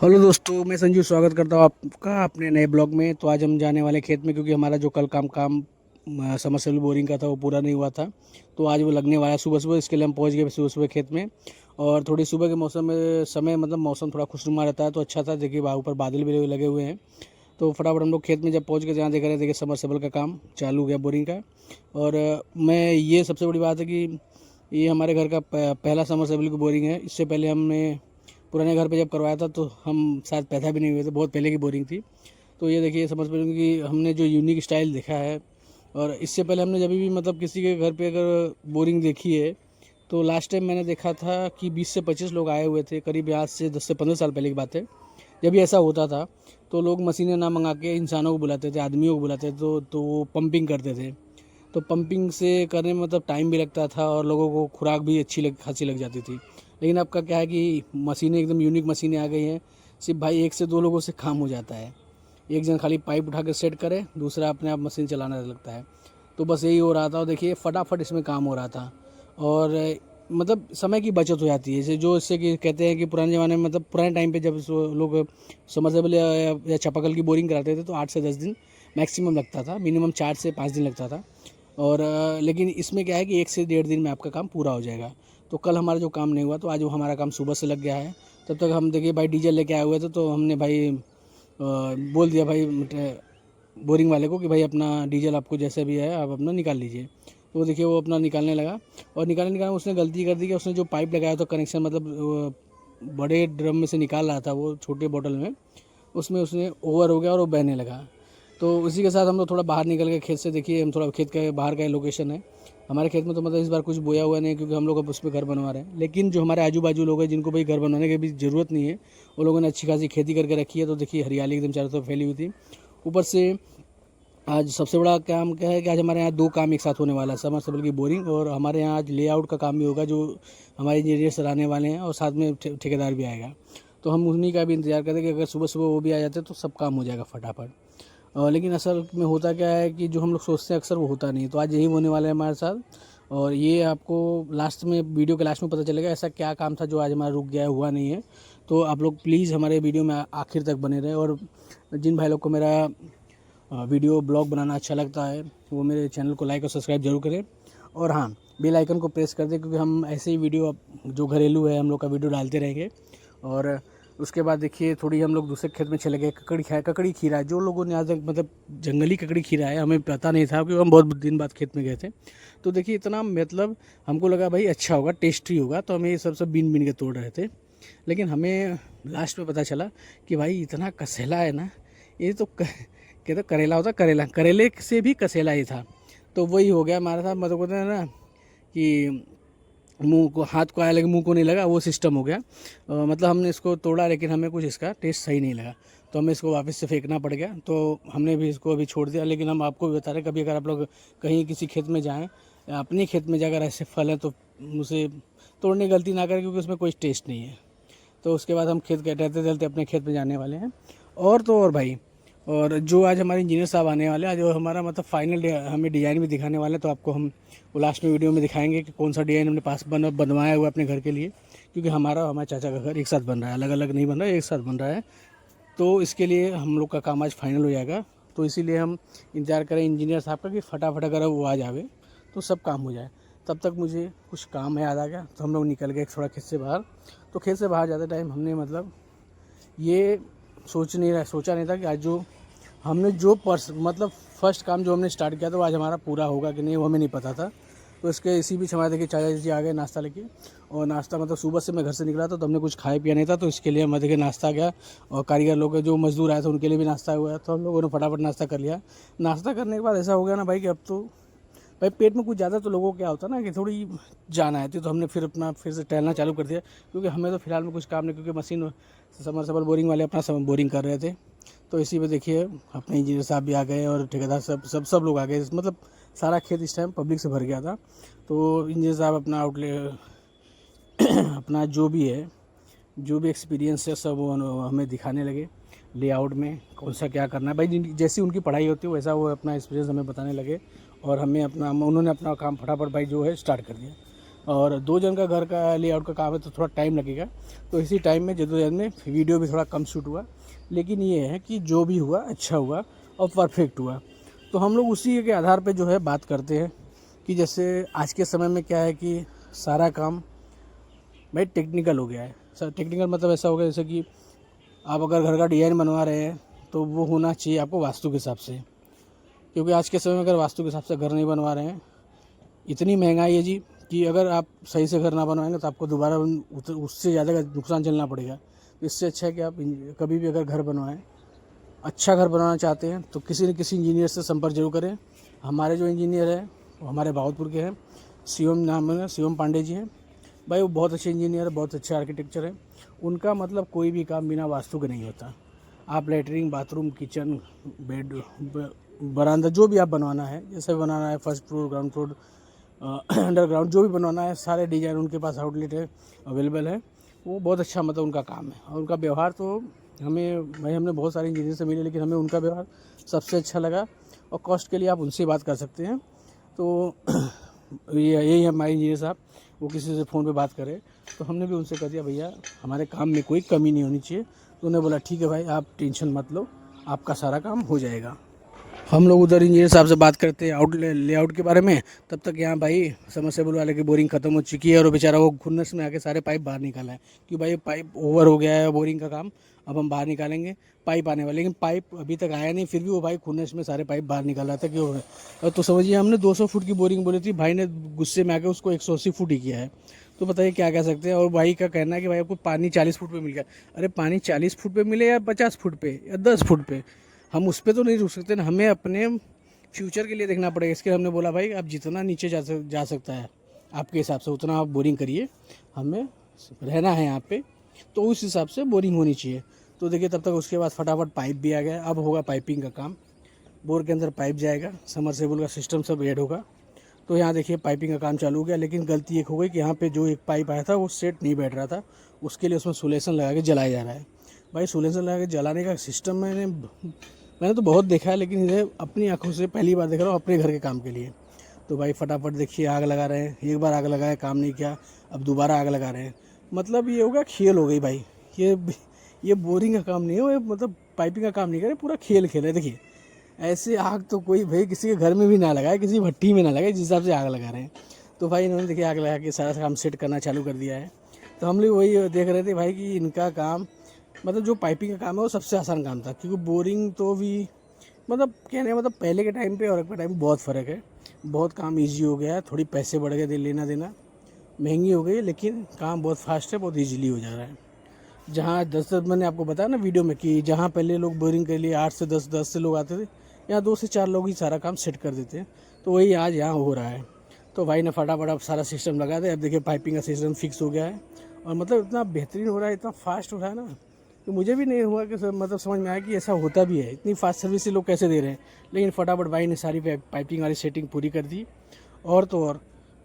Hello दोस्तों, मैं संजू स्वागत करता हूँ आपका अपने नए ब्लॉग में। तो आज हम जाने वाले खेत में, क्योंकि हमारा जो कल काम समरसेबल बोरिंग का था वो पूरा नहीं हुआ था। तो आज वो लगने वाला है सुबह सुबह। इसके लिए हम पहुँच गए सुबह सुबह खेत में। और थोड़ी सुबह के मौसम में समय मतलब मौसम थोड़ा खुशनुमा रहता है तो अच्छा था। देखिए वहाँ ऊपर बादल भी लगे हुए हैं। तो फटाफट हम लोग खेत में जब पहुँच गए, जहाँ देख रहे थे देखिए समरसेबल का काम चालू हो गया, बोरिंग का। और मैं ये सबसे बड़ी बात है कि ये हमारे घर का पहला समरसेबल की बोरिंग है। इससे पहले हमने पुराने घर पे जब करवाया था तो हम शायद पैदा भी नहीं हुए थे, बहुत पहले की बोरिंग थी। तो ये देखिए समझ पा कि हमने जो यूनिक स्टाइल देखा है। और इससे पहले हमने जब भी मतलब किसी के घर पे अगर बोरिंग देखी है तो लास्ट टाइम मैंने देखा था कि 20 से 25 लोग आए हुए थे, करीब आज से 10 से 15 साल पहले की बात है। जब भी ऐसा होता था तो लोग मशीनें ना मंगा के इंसानों को बुलाते थे, आदमियों को बुलाते थे, तो वो पंपिंग करते थे। तो पंपिंग से करने में मतलब टाइम भी लगता था और लोगों को खुराक भी खासी लग जाती थी। लेकिन अब का क्या है कि मशीनें एकदम यूनिक मशीनें आ गई हैं। सिर्फ भाई 1 से 2 लोगों से काम हो जाता है। एक जन खाली पाइप उठा कर सेट करे, दूसरा अपने आप मशीन चलाने लगता है। तो बस यही हो रहा था। और देखिए फटाफट इसमें काम हो रहा था। और मतलब समय की बचत हो जाती है। जैसे जो इससे कि कहते हैं कि पुराने ज़माने में मतलब पुराने टाइम पे जब लोग समरसेबल या चापाकल की बोरिंग कराते थे तो 8 से 10 दिन मैक्सिमम लगता था, मिनिमम 4 से 5 दिन लगता था। और लेकिन इसमें क्या है कि 1 से 1.5 दिन में आपका काम पूरा हो जाएगा। तो कल हमारा जो काम नहीं हुआ तो आज वो हमारा काम सुबह से लग गया है। तब तक हम देखिए भाई डीजल लेके आए हुए थे, तो हमने भाई बोल दिया भाई बोरिंग वाले को कि भाई अपना डीजल आपको जैसे भी है आप अपना निकाल लीजिए। तो देखिए वो अपना निकालने लगा। और निकालने उसने गलती कर दी कि उसने जो पाइप लगाया था कनेक्शन, मतलब बड़े ड्रम में से निकाल रहा था वो छोटे बोतल में, उसमें उसने ओवर हो गया और वो बहने लगा। तो उसी के साथ हम लोग थोड़ा बाहर निकल गए खेत से। देखिए हम थोड़ा खेत के बाहर का लोकेशन है। हमारे खेत में तो मतलब इस बार कुछ बोया हुआ नहीं है, क्योंकि हम लोग अब उस पर घर बनवा रहे हैं। लेकिन जो हमारे आजू बाजू लोग हैं जिनको भाई घर बनवाने की भी ज़रूरत नहीं है, वो लोगों ने अच्छी खासी खेती करके रखी है। तो देखिए हरियाली एकदम चारों तरफ फैली हुई थी। ऊपर से आज सबसे बड़ा काम क्या है कि आज हमारे यहाँ 2 काम एक साथ होने वाला है, समरसेबल की बोरिंग और हमारे यहाँ आज लेआउट का काम भी होगा, जो हमारे इंजीनियर सर आने वाले हैं और साथ में ठेकेदार भी आएगा। तो हम उन्हीं का भी इंतज़ार करते हैं कि अगर सुबह सुबह वो भी आ जाते तो सब काम हो जाएगा फटाफट। लेकिन असल में होता क्या है कि जो हम लोग सोचते हैं अक्सर वो होता नहीं है। तो आज यही होने वाला है हमारे साथ। और ये आपको लास्ट में, वीडियो के लास्ट में पता चलेगा ऐसा क्या काम था जो आज हमारा रुक गया है, हुआ नहीं है। तो आप लोग प्लीज़ हमारे वीडियो में आखिर तक बने रहें। और जिन भाई लोग को मेरा वीडियो ब्लॉग बनाना अच्छा लगता है वो मेरे चैनल को लाइक और सब्सक्राइब जरूर करें। और हाँ, बेल आइकन को प्रेस कर दें, क्योंकि हम ऐसे ही वीडियो जो घरेलू है हम लोग का वीडियो डालते रहेंगे। और उसके बाद देखिए थोड़ी हम लोग दूसरे खेत में चले गए। ककड़ी खीरा, जो लोगों ने आज तक मतलब जंगली ककड़ी खीरा है, हमें पता नहीं था, क्योंकि हम बहुत दिन बाद खेत में गए थे। तो देखिए इतना मतलब हमको लगा भाई अच्छा होगा, टेस्टी होगा, तो हम ये सब बीन बीन के तोड़ रहे थे। लेकिन हमें लास्ट में पता चला कि भाई इतना कसेला है ना, ये तो कहते करेला होता, करेला करेले से भी कसेला ही था। तो वही हो गया हमारे साथ। मतलब कहते हैं ना कि मुंह को हाथ को आया लेकिन मुंह को नहीं लगा, वो सिस्टम हो गया। मतलब हमने इसको तोड़ा लेकिन हमें कुछ इसका टेस्ट सही नहीं लगा, तो हमें इसको वापस से फेंकना पड़ गया। तो हमने भी इसको अभी छोड़ दिया। लेकिन हम आपको भी बता रहे कभी अगर आप लोग कहीं किसी खेत में जाएँ या अपने खेत में जाकर ऐसे फल हैं तो उसे तोड़ने की गलती ना करें, क्योंकि उसमें कोई टेस्ट नहीं है। तो उसके बाद हम खेत टहलते टहलते अपने खेत में जाने वाले हैं। और तो और भाई, और जो आज हमारे इंजीनियर साहब आने वाले हैं, जो हमारा मतलब फाइनल हमें डिज़ाइन भी दिखाने वाले हैं। तो आपको हम वो लास्ट में वीडियो में दिखाएंगे कि कौन सा डिज़ाइन हमने पास बनवाया हुआ अपने घर के लिए, क्योंकि हमारा और हमारे चाचा का घर एक साथ बन रहा है, अलग अलग नहीं बन रहा है, एक साथ बन रहा है। तो इसके लिए हम लोग का काम आज फाइनल हो जाएगा। तो इसीलिए हम इंतज़ार करें इंजीनियर साहब का कि फटाफट अगर वो आ जावे तो सब काम हो जाए। तब तक मुझे कुछ काम याद आ गया, तो हम लोग निकल गए थोड़ा खेत से बाहर। तो खेत से बाहर जाते टाइम हमने मतलब ये सोचा नहीं था कि आज जो हमने जो मतलब फर्स्ट काम जो हमने स्टार्ट किया था वो आज हमारा पूरा होगा कि नहीं, वो हमें नहीं पता था। तो इसके इसी बीच हमारे देखिए चाचा जी आ गए नाश्ता लेके। और नाश्ता मतलब सुबह से मैं घर से निकला था तो हमने कुछ खाया पिया नहीं था, तो इसके लिए मैं देखिए नाश्ता गया। और कारीगर लोग जो मजदूर आए थे उनके लिए भी नाश्ता हुआ, तो हम लोगों ने फटाफट नाश्ता कर लिया। नाश्ता करने के बाद ऐसा हो गया ना भाई कि अब तो भाई पेट में कुछ ज़्यादा, तो लोगों को क्या होता है ना कि थोड़ी जान आती है। तो हमने फिर से टहलना चालू कर दिया, क्योंकि हमें तो फिलहाल में कुछ काम नहीं, क्योंकि मशीन समरसेबल बोरिंग वाले अपना बोरिंग कर रहे थे। तो इसी में देखिए अपने इंजीनियर साहब भी आ गए और ठेकेदार सब लोग आ गए। मतलब सारा खेत इस टाइम पब्लिक से भर गया था। तो इंजीनियर साहब अपना अपना जो भी है, जो भी एक्सपीरियंस है सब वो हमें दिखाने लगे। लेआउट में कौन सा क्या करना है भाई, जैसी उनकी पढ़ाई होती है वैसा वो अपना एक्सपीरियंस हमें बताने लगे। और उन्होंने अपना काम फटाफट भाई जो है स्टार्ट कर दिया। और 2 जन का घर का लेआउट का काम है तो थोड़ा टाइम लगेगा। तो इसी टाइम में जद्दोजहद में वीडियो भी थोड़ा कम शूट हुआ, लेकिन ये है कि जो भी हुआ अच्छा हुआ और परफेक्ट हुआ। तो हम लोग उसी के आधार पे जो है बात करते हैं कि जैसे आज के समय में क्या है कि सारा काम भाई टेक्निकल हो गया है। सर टेक्निकल मतलब ऐसा हो गया जैसे कि आप अगर घर का डिज़ाइन बनवा रहे हैं तो वो होना चाहिए आपको वास्तु के हिसाब से, क्योंकि आज के समय में अगर वास्तु के हिसाब से घर नहीं बनवा रहे हैं, इतनी महंगाई है जी कि अगर आप सही से घर ना बनवाएंगे तो आपको दोबारा उससे ज़्यादा का नुकसान झेलना पड़ेगा। इससे अच्छा है कि आप कभी भी अगर घर बनवाएं, अच्छा घर बनाना चाहते हैं तो किसी न किसी इंजीनियर से संपर्क जरूर करें। हमारे जो इंजीनियर हैं वो हमारे बहावलपुर के हैं, शिवम नाम है, शिवम पांडे जी हैं भाई। वो बहुत अच्छे इंजीनियर है, बहुत अच्छे आर्किटेक्चर है। उनका मतलब कोई भी काम बिना वास्तु के नहीं होता। आप लेटरिन, बाथरूम, किचन, बेड, बरामदा जो भी आप बनवाना है, जैसे बनाना है first floor, ground floor, underground जो भी बनवाना है, सारे डिज़ाइन उनके पास आउटलेट है, अवेलेबल है। वो बहुत अच्छा मतलब उनका काम है। और उनका व्यवहार तो हमें भाई, हमने बहुत सारे इंजीनियर से मिले लेकिन हमें उनका व्यवहार सबसे अच्छा लगा। और कॉस्ट के लिए आप उनसे बात कर सकते हैं। तो यही है हमारे इंजीनियर साहब। वो किसी से फ़ोन पे बात करे तो हमने भी उनसे कह दिया भैया हमारे काम में कोई कमी नहीं होनी चाहिए। तो उन्होंने बोला ठीक है भाई, आप टेंशन मत लो, आपका सारा काम हो जाएगा। हम लोग उधर इंजीनियर साहब से बात करते हैं लेआउट के बारे में, तब तक यहाँ भाई समरसेबुल वाले की बोरिंग खत्म हो चुकी है और बेचारा वो खुन्नस में आके सारे पाइप बाहर निकाला है कि भाई पाइप ओवर हो गया है बोरिंग का काम, अब हम बाहर निकालेंगे, पाइप आने वाले। लेकिन पाइप अभी तक आया नहीं, फिर भी वो भाई खुन्नस में सारे पाइप बाहर निकाल रहा था क्यों है। तो समझिए हमने 200 फुट की बोरिंग बोली थी, भाई ने गुस्से में आके उसको 180 फुट ही किया है। तो बताइए क्या कह सकते हैं। और भाई का कहना है कि भाई आपको पानी 40 फुट पे मिल गया। अरे पानी 40 फुट पे मिले या 50 फुट पे या 10 फुट पे, हम उस पर तो नहीं रुक सकते ना, हमें अपने फ्यूचर के लिए देखना पड़ेगा। इसके लिए हमने बोला भाई आप जितना नीचे जा सकता है आपके हिसाब से उतना आप बोरिंग करिए, हमें रहना है यहाँ पे, तो उस हिसाब से बोरिंग होनी चाहिए। तो देखिए तब तक उसके बाद फटाफट पाइप भी आ गया। अब होगा पाइपिंग का काम, बोर के अंदर पाइप जाएगा, समरसेबुल का सिस्टम सब ऐड होगा। तो यहाँ देखिए पाइपिंग का काम चालू हो गया। लेकिन गलती एक हो गई कि यहाँ पे जो एक पाइप आया था वो सेट नहीं बैठ रहा था, उसके लिए उसमें सोलेशन लगा के जलाया जा रहा है। भाई सोलेशन लगा के जलाने का सिस्टम मैंने तो बहुत देखा है, लेकिन इन्हें अपनी आंखों से पहली बार देख रहा हूँ अपने घर के काम के लिए। तो भाई फटाफट देखिए आग लगा रहे हैं, एक बार आग लगाया काम नहीं किया, अब दोबारा आग लगा रहे हैं। मतलब ये होगा खेल हो गई भाई। ये बोरिंग का काम नहीं है, ये मतलब पाइपिंग का काम नहीं करे, पूरा खेल खेल है। देखिए ऐसे आग तो कोई भाई किसी के घर में भी ना लगाए, किसी भट्टी में ना लगाए जिस हिसाब से आग लगा रहे हैं। तो भाई इन्होंने देखिए आग लगा के सारा काम सेट करना चालू कर दिया है। तो हम लोग वही देख रहे थे भाई कि इनका काम मतलब जो पाइपिंग का काम है वो सबसे आसान काम था, क्योंकि बोरिंग तो भी मतलब कहने मतलब पहले के टाइम पे और अब के टाइम में बहुत फ़र्क है। बहुत काम इजी हो गया है, थोड़ी पैसे बढ़ गए, लेना देना महंगी हो गई, लेकिन काम बहुत फास्ट है, बहुत इजीली हो जा रहा है। जहाँ 10 मैंने आपको बताया ना वीडियो में कि जहाँ पहले लोग बोरिंग के लिए 8 से 10 से लोग आते थे, यहाँ 2 से 4 लोग ही सारा काम सेट कर देते हैं। तो वही आज यहाँ हो रहा है। तो भाई ने फटाफट अब सारा सिस्टम लगा दे। अब देखिए पाइपिंग का सिस्टम फिक्स हो गया है और मतलब इतना बेहतरीन हो रहा है, इतना फास्ट हो रहा है ना, तो मुझे भी नहीं हुआ कि मतलब समझ में आया कि ऐसा होता भी है। इतनी फास्ट सर्विस लोग कैसे दे रहे हैं। लेकिन फटाफट भाई ने सारी पाइपिंग वाली सेटिंग पूरी कर दी। और तो और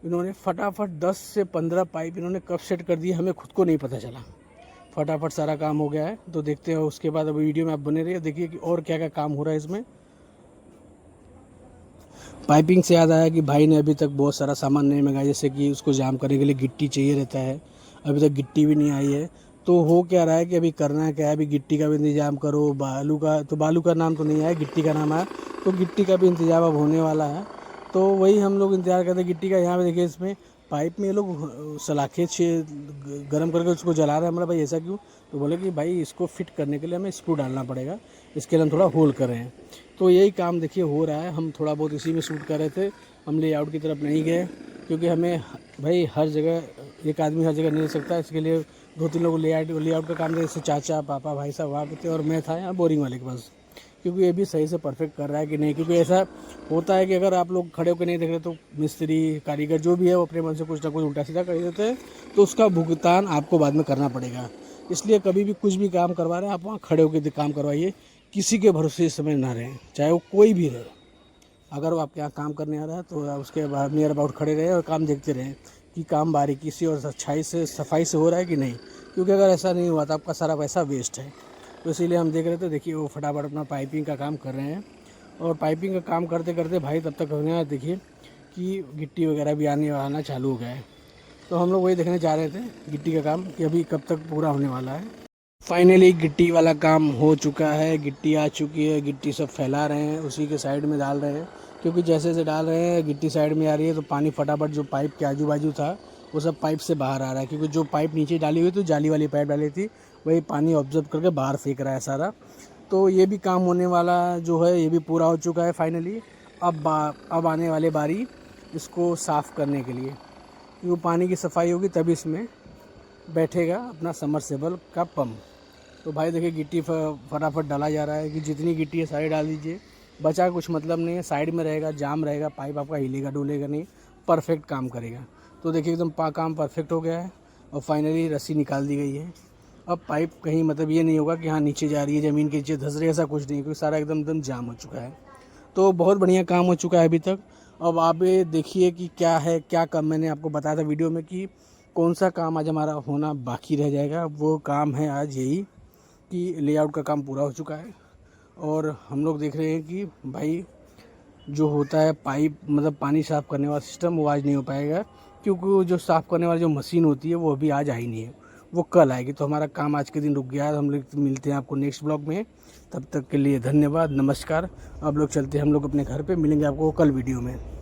इन्होंने फटाफट 10 से 15 पाइप इन्होंने कब सेट कर दिए हमें खुद को नहीं पता चला। फटाफट सारा काम हो गया है। तो देखते हैं उसके बाद अब वीडियो में आप बने रहिए, देखिए कि और क्या क्या काम हो रहा है इसमें। पाइपिंग से याद आया कि भाई ने अभी तक बहुत सारा सामान नहीं मंगाया, जैसे कि उसको जाम करने के लिए गिट्टी चाहिए रहता है, अभी तक गिट्टी भी नहीं आई है। तो हो क्या रहा है कि अभी करना क्या है, अभी गिट्टी का भी इंतजाम करो, बालू का नाम तो नहीं आया, गिट्टी का नाम आया। तो गिट्टी का भी इंतजाम अब होने वाला है। तो वही हम लोग इंतजार करते हैं गिट्टी का। यहाँ पे देखिए इसमें पाइप में ये लोग सलाखें गर्म करके उसको जला रहे हैं। हमारा भाई ऐसा क्यों? तो बोले कि भाई इसको फिट करने के लिए हमें स्क्रू डालना पड़ेगा, इसके लिए हम थोड़ा होल कर रहे हैं। तो यही काम देखिए हो रहा है। हम थोड़ा बहुत इसी में शूट कर रहे थे, हम लेआउट की तरफ नहीं गए, क्योंकि हमें भाई हर जगह एक आदमी हर जगह नहीं रह सकता। इसके लिए 2-3 लोग लेआउट का काम थे, जैसे चाचा पापा भाई साहब वहाँ पे थे और मैं था यहाँ बोरिंग वाले के पास, क्योंकि ये भी सही से परफेक्ट कर रहा है कि नहीं। क्योंकि ऐसा होता है कि अगर आप लोग खड़े होकर नहीं देख रहे तो मिस्त्री कारीगर जो भी है वो अपने मन से कुछ ना कुछ उल्टा सीधा कर देते हैं, तो उसका भुगतान आपको बाद में करना पड़ेगा। इसलिए कभी भी कुछ भी काम करवा रहे हैं आप वहाँ खड़े होकर काम करवाइए, किसी के भरोसे इस समय ना रहें, चाहे वो कोई भी रहे। अगर वो आपके यहाँ काम करने आ रहा है तो उसके बाद नियर अबाउट खड़े रहें और काम देखते रहें कि काम बारीकी से और अच्छाई से सफाई से हो रहा है कि नहीं, क्योंकि अगर ऐसा नहीं हुआ तो आपका सारा पैसा वेस्ट है। तो इसीलिए हम देख रहे थे, देखिए वो फटाफट अपना पाइपिंग का काम कर रहे हैं। और पाइपिंग का काम करते करते भाई तब तक होने देखिए कि गिट्टी वगैरह भी आना चालू हो गया है। तो हम लोग वही देखने जा रहे थे गिट्टी का काम कि अभी कब तक पूरा होने वाला है। फाइनली गिट्टी वाला काम हो चुका है, गिट्टी आ चुकी है, गिट्टी सब फैला रहे हैं, उसी के साइड में डाल रहे हैं, क्योंकि जैसे जैसे डाल रहे हैं गिट्टी साइड में आ रही है तो पानी फटाफट जो पाइप के आजू बाजू था वो सब पाइप से बाहर आ रहा है, क्योंकि जो पाइप नीचे डाली हुई थी जाली वाली पाइप डाली थी वही पानी ऑब्जर्व करके बाहर फेंक रहा है सारा। तो ये भी काम होने वाला जो है ये भी पूरा हो चुका है फाइनली। अब आने वाले बारी इसको साफ़ करने के लिए, क्योंकि वो पानी की सफाई होगी तभी इसमें बैठेगा अपना समरसेबल का पंप। तो भाई देखिए गिट्टी फटाफट डाला जा रहा है कि जितनी गिट्टी है सारी डाल दीजिए, बचा कुछ मतलब नहीं है, साइड में रहेगा, जाम रहेगा, पाइप आपका हिलेगा डुलेगा नहीं, परफेक्ट काम करेगा। तो देखिए एकदम काम परफेक्ट हो गया है और फाइनली रस्सी निकाल दी गई है। अब पाइप कहीं मतलब ये नहीं होगा कि हाँ नीचे जा रही है, ज़मीन के नीचे धंस रही है, ऐसा कुछ नहीं, क्योंकि सारा एकदम जाम हो चुका है। तो बहुत बढ़िया काम हो चुका है अभी तक। अब आप ये देखिए कि क्या है क्या काम, मैंने आपको बताया था वीडियो में कि कौन सा काम आज हमारा होना बाकी रह जाएगा। वो काम है आज यही कि लेआउट का काम पूरा हो चुका है और हम लोग देख रहे हैं कि भाई जो होता है पाइप मतलब पानी साफ़ करने वाला सिस्टम वो आज नहीं हो पाएगा, क्योंकि वो जो साफ़ करने वाली जो मशीन होती है वो अभी आज आई नहीं है, वो कल आएगी। तो हमारा काम आज के दिन रुक गया है। हम लोग मिलते हैं आपको नेक्स्ट ब्लॉग में, तब तक के लिए धन्यवाद, नमस्कार। अब लोग चलते हैं हम लोग अपने घर पे, मिलेंगे आपको कल वीडियो में।